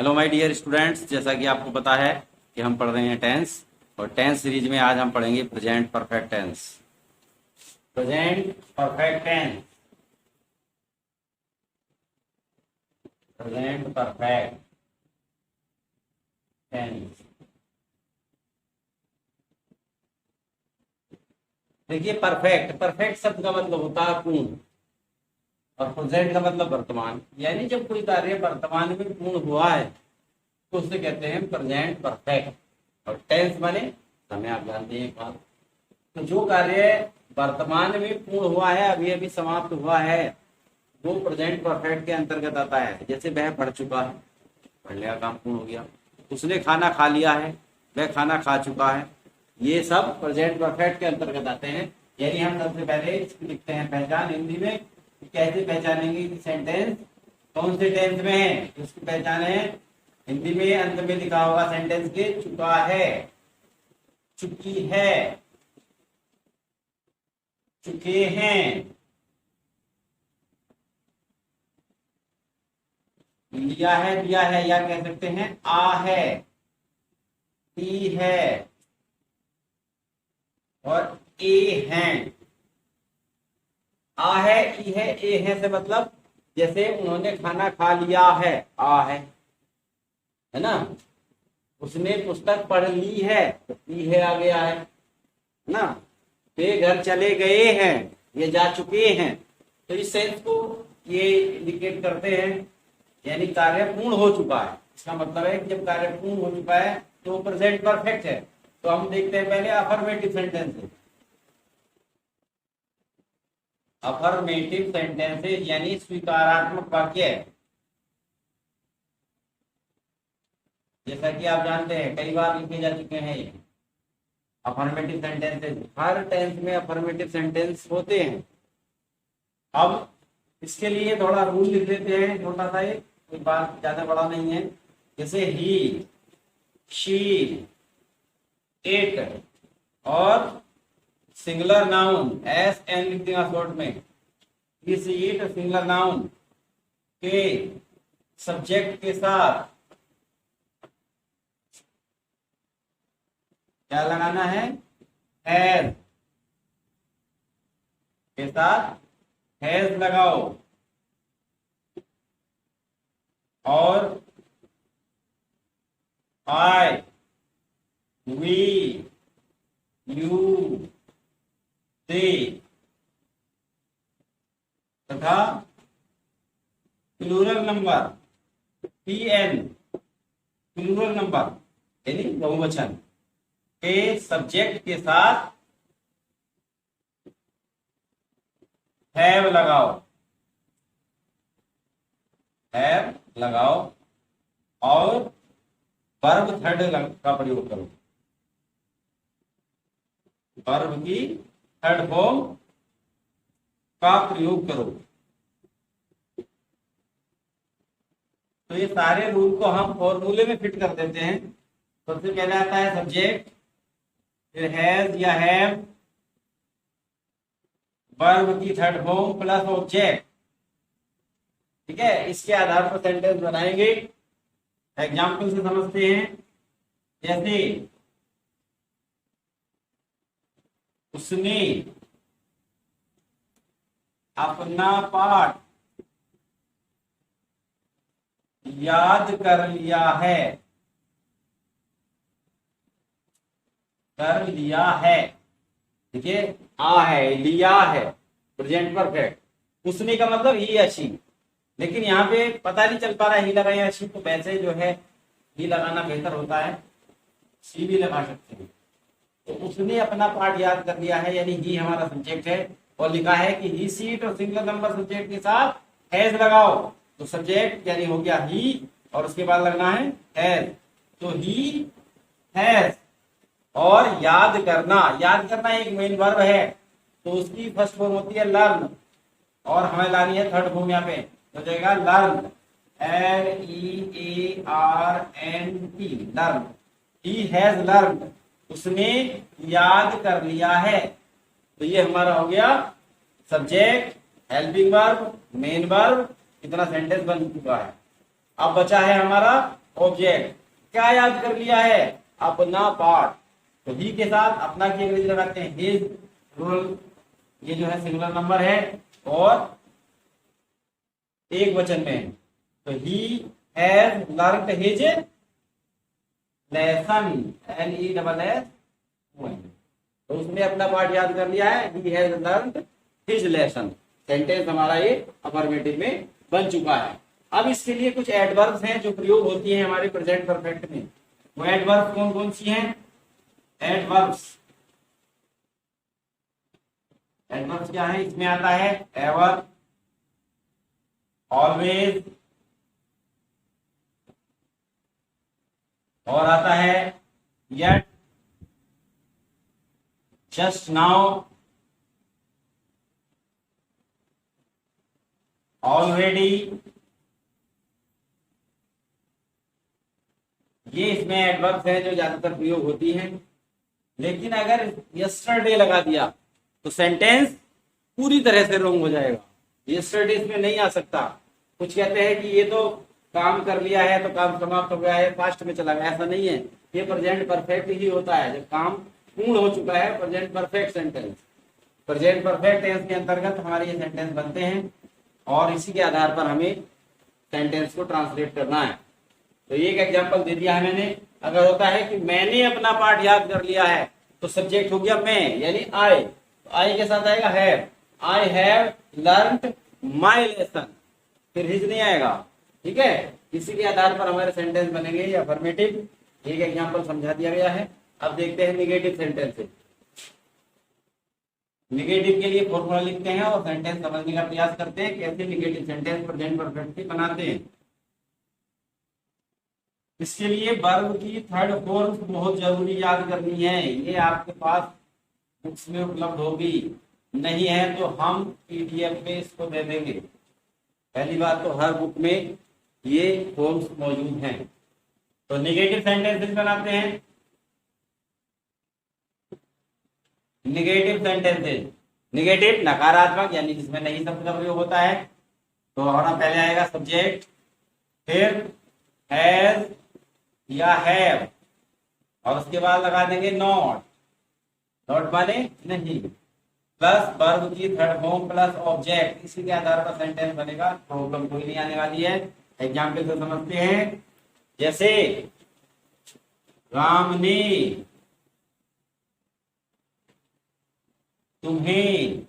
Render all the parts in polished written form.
Hello my dear students, जैसा कि आपको पता है कि हम पढ़ रहे हैं टेंस। और टेंस सीरीज में आज हम पढ़ेंगे present perfect tense. Present perfect tense, present perfect tense. देखिए, परफेक्ट परफेक्ट शब्द का मतलब होता है पूर्ण, और प्रेजेंट का मतलब वर्तमान। यानी जब कोई कार्य वर्तमान में पूर्ण हुआ है तो उसे कहते हैं प्रेजेंट परफेक्ट। और टेंस माने समय, आप जानते हैं एक बात। तो जो कार्य वर्तमान में पूर्ण हुआ है, अभी अभी समाप्त हुआ है, वो प्रेजेंट परफेक्ट के अंतर्गत आता है। जैसे वह पढ़ चुका है, पढ़ने का काम पूर्ण हो गया। उसने खाना खा लिया है, वह खाना खा चुका है। ये सब प्रेजेंट परफेक्ट के अंतर्गत आते हैं। यानी हम सबसे पहले इसको लिखते हैं पहचान हिंदी में। कैसे पहचानेंगे कि सेंटेंस कौन से टेंस में है? उसकी पहचान है हिंदी में, अंत में लिखा होगा सेंटेंस के चुका है, चुकी है, चुके हैं, लिया है, दिया है, या कह सकते हैं आ है, ई है और ए हैं। आ है, ई है, ए है से मतलब जैसे उन्होंने खाना खा लिया है, आ है ना। उसने पुस्तक पढ़ ली है, तो ई है आ गया है ना। वे घर चले गए हैं, ये जा चुके हैं। तो इस सेंस को ये इंडिकेट करते हैं, यानी कार्य पूर्ण हो चुका है। इसका मतलब है कि जब कार्य पूर्ण हो चुका है तो प्रेजेंट परफेक्ट है। तो हम देखते हैं पहले अफर्मेटिव सेंटेंसेस। अफर्मेटिव सेंटेंसेस यानी स्वीकारात्मक वाक्य। जैसा कि आप जानते हैं कई बार लिखे जा चुके हैं ये अफर्मेटिव सेंटेंसेस। हर टेंस में अफर्मेटिव सेंटेंस होते हैं। अब इसके लिए थोड़ा रूल लिख लेते हैं, छोटा सा, एक कोई बात ज्यादा बड़ा नहीं है। जैसे ही, शी, इट और सिंगुलर नाउन एस एन लिख देगा शॉर्ट में। इस इट सिंगुलर नाउन के सब्जेक्ट के साथ क्या लगाना है? हैज के साथ हैज लगाओ। और आई, वी, यू, दे तथा plural number P N, plural number यानी बहुवचन के सब्जेक्ट के साथ हैव लगाओ, हैव लगाओ। और वर्ब थर्ड का प्रयोग करो, वर्ब की थर्ड फॉर्म का प्रयोग करो। तो ये सारे रूल को हम फॉर्मूले में फिट कर देते हैं। सबसे पहले आता है सब्जेक्ट, फिर हैज या हैव, वर्ब की थर्ड फॉर्म प्लस ऑब्जेक्ट। ठीक है, इसके आधार पर सेंटेंस बनाएंगे। एग्जाम्पल से समझते हैं। जैसे उसने अपना पाठ याद कर लिया है, कर लिया है। देखिए, आ है, लिया है, प्रेजेंट परफेक्ट। उसने का मतलब ही अच्छी, लेकिन यहाँ पे पता नहीं चल पा रहा है ही लगा या अच्छी, तो वैसे जो है ही लगाना बेहतर होता है, सी भी लगा सकते हैं। तो उसने अपना पाठ याद कर लिया है, यानी ही हमारा सब्जेक्ट है। और लिखा है कि ही सीट और सिंगल नंबर सब्जेक्ट के साथ हैज लगाओ। तो सब्जेक्ट यानी हो गया ही, और उसके बाद लगना है हैज। तो ही हैज। और याद करना, याद करना एक मेन वर्ब है, तो उसकी फर्स्ट फॉर्म होती है लर्न, और हमें लानी है थर्ड फॉर्म। यहाँ पे हो जाएगा learn, LEARNT, learn. He has learn, उसने याद कर लिया है। तो ये हमारा हो गया subject, helping verb, main verb. इतना सेंटेंस बन चुका है। अब बचा है हमारा ऑब्जेक्ट। क्या याद कर लिया है? अपना पाठ। तो ही के साथ अपना की अंग्रेजी लगाते हैं हिज, प्लूरल, ये जो है सिंगुलर नंबर है और एक वचन में है। तो he has learned his lesson, LESS। तो उसने अपना पाठ याद कर लिया है, he has learned his lesson. Sentence हमारा ये अफर्मेटिव में बन चुका है। अब इसके लिए कुछ एडवर्ब्स हैं जो प्रयोग होती हैं हमारे प्रेजेंट परफेक्ट में। वो एडवर्ब्स कौन कौन सी हैं? एडवर्ब्स क्या है? इसमें आता है एवर, ऑलवेज, और आता है येट, जस्ट नाउ, ऑलरेडी। ये इसमें एडवर्ब्स हैं जो ज्यादातर प्रयोग होती हैं। लेकिन अगर यस्टरडे लगा दिया तो सेंटेंस पूरी तरह से रॉन्ग हो जाएगा। यस्टरडे इसमें नहीं आ सकता। कुछ कहते हैं कि ये तो काम कर लिया है तो काम समाप्त हो गया है, पास्ट में चला गया। ऐसा नहीं है, ये प्रेजेंट परफेक्ट ही होता है। जब काम पूर्ण हो चुका है, present perfect sentence. Present perfect tense के अंतर्गत हमारे ये सेंटेंस बनते हैं और इसी के आधार पर हमें सेंटेंस को ट्रांसलेट करना है। तो एक एग्जांपल दे दिया है मैंने। अगर होता है कि मैंने अपना पाठ याद कर लिया है तो सब्जेक्ट हो गया मैं, यानी आई। तो आई के साथ आएगा have, I have learned my lesson, फिर हिज नहीं आएगा। ठीक है, इसी के आधार पर हमारे सेंटेंस बनेंगे ये अफर्मेटिव। एक एग्जांपल समझा दिया गया है। अब देखते हैं निगेटिव सेंटेंस। निगेटिव के लिए फॉर्मूला लिखते हैं और सेंटेंस समझने का प्रयास करते हैं कैसे निगेटिव सेंटेंस प्रेजेंट परफेक्ट बनाते हैं। इसके लिए वर्ब की थर्ड फॉर्म बहुत जरूरी याद करनी है। ये आपके पास बुक्स में उपलब्ध होगी, नहीं है तो हम PDF में इसको दे देंगे। पहली बात तो हर बुक में ये फॉर्म्स मौजूद हैं। तो निगेटिव सेंटेंसेस बनाते हैं। निगेटिव सेंटेंसेस, निगेटिव नकारात्मक यानी जिसमें नहीं शब्द का प्रयोग होता है। तो हमारा पहले आएगा सब्जेक्ट, फिर हैज या हैव, और उसके बाद लगा देंगे नॉट। नॉट माने नहीं, प्लस वर्ब की थर्ड फॉर्म प्लस ऑब्जेक्ट। इसी के आधार पर सेंटेंस बनेगा। प्रॉब्लम कोई नहीं आने वाली है। एग्जाम्पल से समझते हैं। जैसे राम ने तुम्हें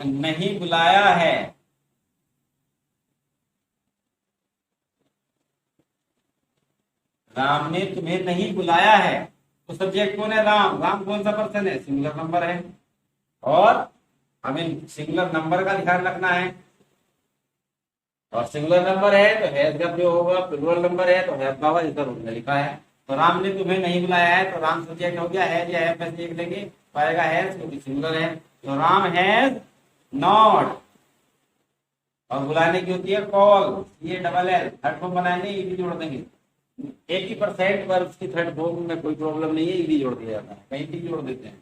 नहीं बुलाया है। राम ने तुम्हें नहीं बुलाया है। तो सब्जेक्ट कौन है? राम। राम कौन सा पर्सन है? सिंगुलर नंबर है। और हमें सिंगुलर नंबर का ध्यान रखना है। और सिंगुलर नंबर है तो हैज का प्रयोग होगा। प्लूरल नंबर है तो हैव का होगा, जैसा रूल में लिखा है। तो राम ने तुम्हें नहीं बुलाया है तो राम सब्जेक्ट हो गया। हैज या हैव में से एक लेंगे, पाएगा हैज क्योंकि सिंगुलर है। तो राम हैज नॉट, और बुलाने की होती है कॉल, ये डबल एल। थर्ड फॉर्म बनाएंगे, ये भी जोड़ देंगे। 80% वर्ब्स की थर्ड फॉर्म में कोई प्रॉब्लम नहीं है, ये भी जोड़ दिया जाता है, कहीं भी जोड़ देते हैं।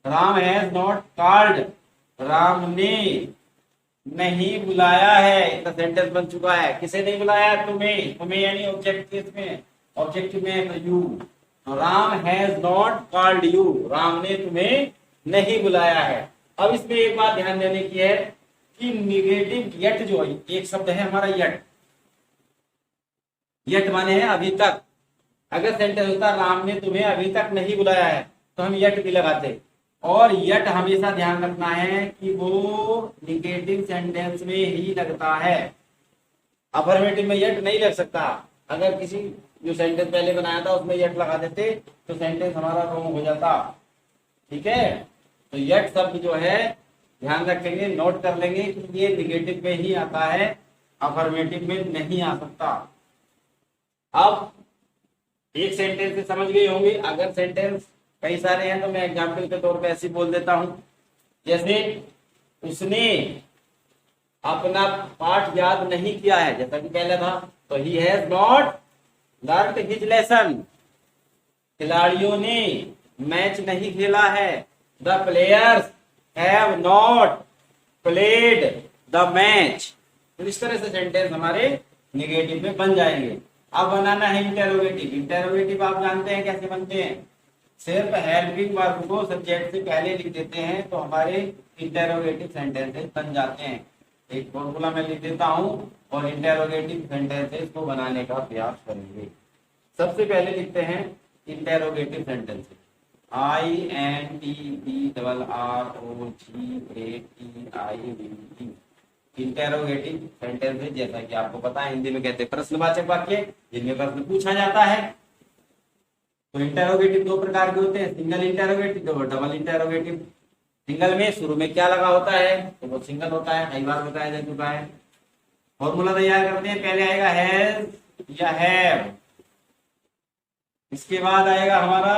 Ram has not called, Ram ने नहीं बुलाया है। इतना सेंटेंस बन चुका है। किसे नहीं बुलाया? तुम्हें। तुम्हें यानी ऑब्जेक्ट में, ऑब्जेक्टिव में तो you. Ram has not called you, Ram ने तुम्हें नहीं बुलाया है। अब इसमें एक बात ध्यान देने की है कि निगेटिव यट जो है, एक शब्द है हमारा यट। यट माने है अभी तक। अगर सेंटेंस होता राम ने तुम्हें अभी तक नहीं बुलाया है तो हम यट भी लगाते। और यट हमेशा ध्यान रखना है कि वो निगेटिव सेंटेंस में ही लगता है, अफर्मेटिव में यट नहीं लग सकता। अगर किसी जो सेंटेंस पहले बनाया था उसमें यट लगा देते तो सेंटेंस हमारा रॉन्ग हो जाता। ठीक है, तो यट शब्द जो है ध्यान रखेंगे, नोट कर लेंगे कि ये निगेटिव में ही आता है, अफर्मेटिव में नहीं आ सकता। अब एक सेंटेंस से समझ गए होंगे। अगर सेंटेंस कई सारे हैं तो मैं एग्जाम्पल के तौर पे ऐसे बोल देता हूं। जैसे उसने अपना पाठ याद नहीं किया है, जैसा कि पहले था, तो he has not learned his lesson. खिलाड़ियों ने मैच नहीं खेला है। The players have not played the match. तो इस तरह से सेंटेंस हमारे निगेटिव में बन जाएंगे। अब बनाना है इंटेरोगेटिव। इंटेरोगेटिव आप जानते हैं कैसे बनते हैं, सिर्फ हेल्पिंग वर्ब को सब्जेक्ट से पहले लिख देते हैं तो हमारे इंटेरोगेटिव सेंटेंसेस बन जाते हैं। एक फॉर्मूला मैं लिख देता हूं और इंटेरोगेटिव सेंटेंसेस को बनाने का प्रयास करेंगे। सबसे पहले लिखते हैं interrogative sentences, INTERROGATIV। Interrogative sentences जैसा कि आपको पता है हिंदी में कहते हैं प्रश्नवाचक वाक्य, जिनमें प्रश्न पूछा जाता है। तो इंटेरोगेटिव दो प्रकार के होते हैं, सिंगल इंटेरोगेटिव और डबल इंटेरोगेटिव। सिंगल में शुरू में क्या लगा होता है तो वो सिंगल होता है, कई बार बताया जा चुका है। फॉर्मूला तैयार करते हैं, पहले आएगा हैज या हैव, इसके बाद आएगा हमारा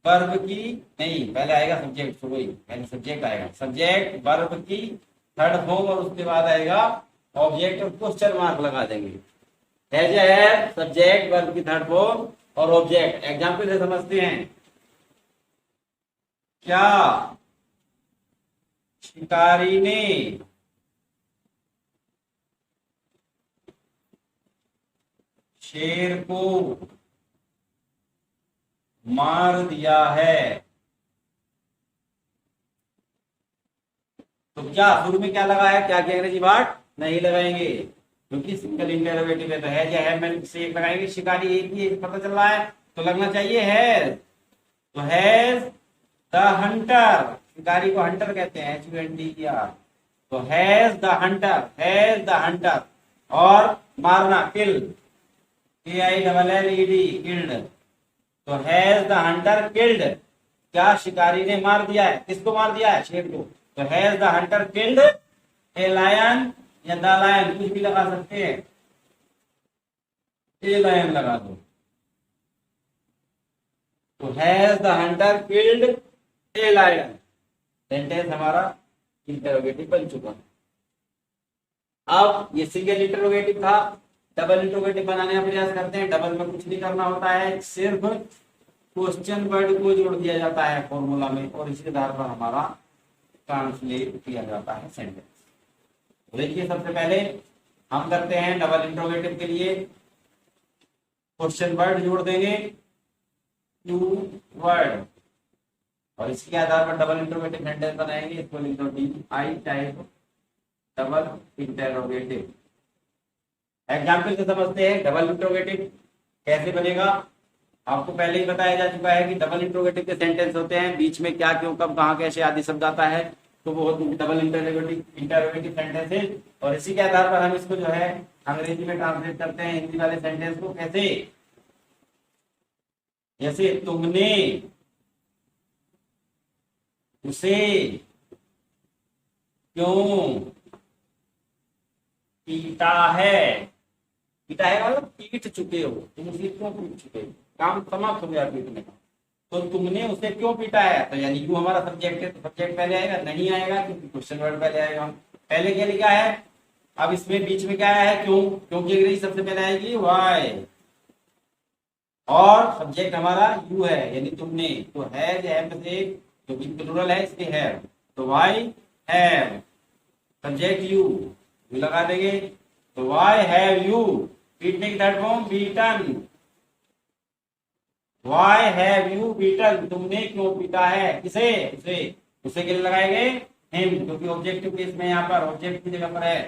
वर्ब की, नहीं पहले आएगा सब्जेक्ट, शुरू ही पहले सब्जेक्ट आएगा, सब्जेक्ट वर्ब की थर्ड फॉर्म और उसके बाद आएगा ऑब्जेक्ट और क्वेश्चन मार्क लगा देंगे। हैज या हैव, सब्जेक्ट वर्ब की थर्ड फॉर्म और ऑब्जेक्ट। एग्जाम्पल से समझते हैं, क्या शिकारी ने शेर को मार दिया है। तो क्या शुरू में क्या लगा है, क्या की अंग्रेजी वर्ड नहीं लगाएंगे क्योंकि सिंगल इंटेरोगेटिव है। तो है या है मैंने से एक लगाएंगे, शिकारी एक ही एक पता चल रहा है तो लगना चाहिए हैज। तो हैज द हंटर, शिकारी को हंटर कहते हैं, HUNTER। तो has the Hunter, has the Hunter. और मारना किल, KILLED, किल्ड। तो हैज द हंटर किल्ड, क्या शिकारी ने मार दिया है, किसको मार दिया है, शेर को। तो has the hunter killed a lion या द लायन, कुछ भी लगा सकते हैं, ए लायन लगा दो। तो has the hunter killed a lion, sentence हमारा इंटरोगेटिव बन चुका है। अब ये सिंगल इंटरोगेटिव था, डबल इंटरोगेटिव बनाने का प्रयास करते हैं। डबल में कुछ नहीं करना होता है, सिर्फ क्वेश्चन वर्ड को जोड़ दिया जाता है फॉर्मूला में और इसके आधार पर हमारा ट्रांसलेट किया जाता है सेंटेंस। देखिए सबसे पहले हम करते हैं डबल इंटरोगेटिव के लिए क्वेश्चन वर्ड जोड़ देंगे, टू वर्ड, और इसके आधार पर डबल इंटरोगेटिव सेंटेंस बनाएंगे। इसको लिख दो DI type double interrogative. Example से समझते हैं डबल इंटरोगेटिव कैसे बनेगा। आपको पहले ही बताया जा चुका है कि डबल इंटरोगेटिव के सेंटेंस होते हैं, बीच में क्या क्यों कब कहाँ कैसे आदि शब्द आता है, तो वो डबल इंटरोगेटिव सेंटेंस है। और इसी के आधार पर हम इसको जो है अंग्रेजी में ट्रांसलेट करते हैं हिंदी वाले सेंटेंस को। कैसे, जैसे तुमने उसे क्यों पीटा है, पीटा है मतलब पीट चुके हो, तुम उसे क्यों पीट चुके हो, काम समाप्त हो गया पीटने का। तो तुमने उसे क्यों पीटा है, तो यानी यू हमारा सब्जेक्ट है, तो सब्जेक्ट पहले आएगा, नहीं आएगा क्योंकि क्वेश्चन वर्ड पहले आएगा। पहले क्या लिखा है, अब इसमें बीच में क्या आया है, क्यों, क्योंकि अंग्रेजी सबसे पहले आएगी वाई, और सब्जेक्ट हमारा यू है यानी तुमने। तो हैज हैव से जो कि प्लूरल है इसके हैव, तो वाई हैव, सब्जेक्ट यू लगा देंगे। तो वाई हैव यू, पीटने की third form beaten, why have you beaten, तुमने क्यों पीटा है, किसे, उसे के लिए लगाएंगे हिम, क्योंकि ऑब्जेक्टिव केस में यहाँ पर ऑब्जेक्ट की जगह पर है।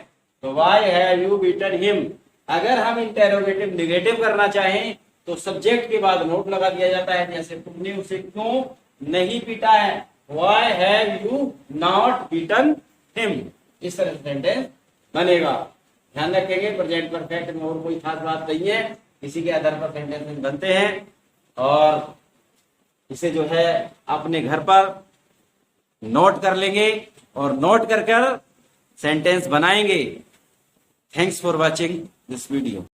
तो why have you beaten him. अगर हम इंटेरोगेटिव निगेटिव करना चाहें तो सब्जेक्ट के बाद नोट लगा दिया जाता है, जैसे तुमने उसे क्यों नहीं पीटा है, why have you not beaten him. इस तरह से सेंटेंस बनेगा। ध्यान रखेंगे प्रेजेंट परफेक्ट में और कोई खास बात नहीं है, इसी के आधार पर सेंटेंस बनते हैं और इसे जो है अपने घर पर नोट कर लेंगे और नोट कर सेंटेंस बनाएंगे। Thanks for watching this video.